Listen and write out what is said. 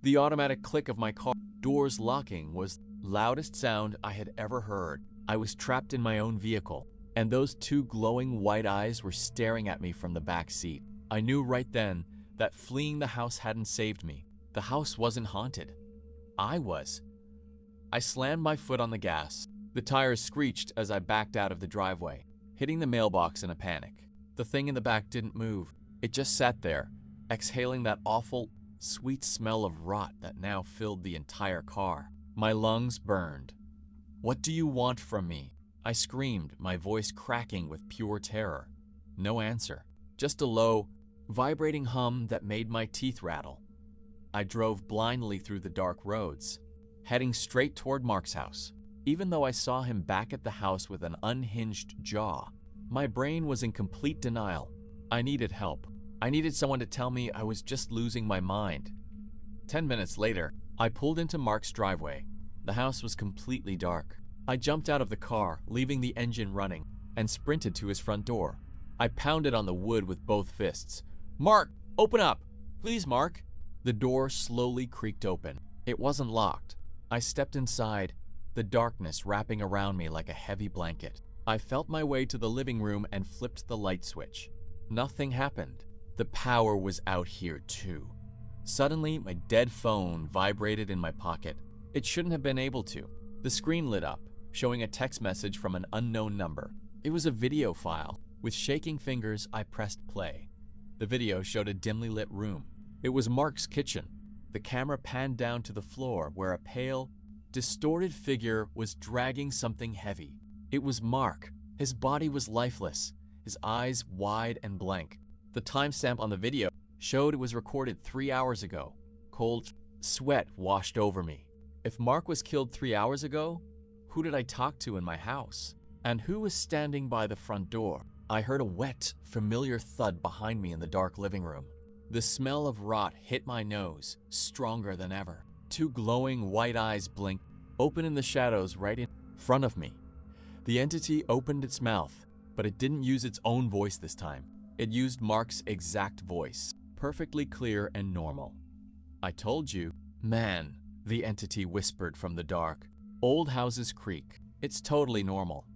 The automatic click of my car doors locking was the loudest sound I had ever heard. I was trapped in my own vehicle, and those two glowing white eyes were staring at me from the back seat. I knew right then that fleeing the house hadn't saved me. The house wasn't haunted. I was. I slammed my foot on the gas. The tires screeched as I backed out of the driveway, hitting the mailbox in a panic. The thing in the back didn't move. It just sat there, exhaling that awful, sweet smell of rot that now filled the entire car. My lungs burned. "What do you want from me?" I screamed, my voice cracking with pure terror. No answer. Just a low, vibrating hum that made my teeth rattle. I drove blindly through the dark roads, heading straight toward Mark's house. Even though I saw him back at the house with an unhinged jaw, my brain was in complete denial. I needed help. I needed someone to tell me I was just losing my mind. 10 minutes later, I pulled into Mark's driveway. The house was completely dark. I jumped out of the car, leaving the engine running, and sprinted to his front door. I pounded on the wood with both fists. "Mark, open up! Please, Mark!" The door slowly creaked open. It wasn't locked. I stepped inside, the darkness wrapping around me like a heavy blanket. I felt my way to the living room and flipped the light switch. Nothing happened. The power was out here too. Suddenly, my dead phone vibrated in my pocket. It shouldn't have been able to. The screen lit up, showing a text message from an unknown number. It was a video file. With shaking fingers, I pressed play. The video showed a dimly lit room. It was Mark's kitchen. The camera panned down to the floor where a pale, distorted figure was dragging something heavy. It was Mark. His body was lifeless, his eyes wide and blank. The timestamp on the video showed it was recorded 3 hours ago. Cold sweat washed over me. If Mark was killed 3 hours ago, who did I talk to in my house? And who was standing by the front door? I heard a wet, familiar thud behind me in the dark living room. The smell of rot hit my nose, stronger than ever. Two glowing white eyes blinked, open in the shadows right in front of me. The entity opened its mouth, but it didn't use its own voice this time. It used Mark's exact voice, perfectly clear and normal. "I told you." "Man," the entity whispered from the dark. "Old houses creak. It's totally normal.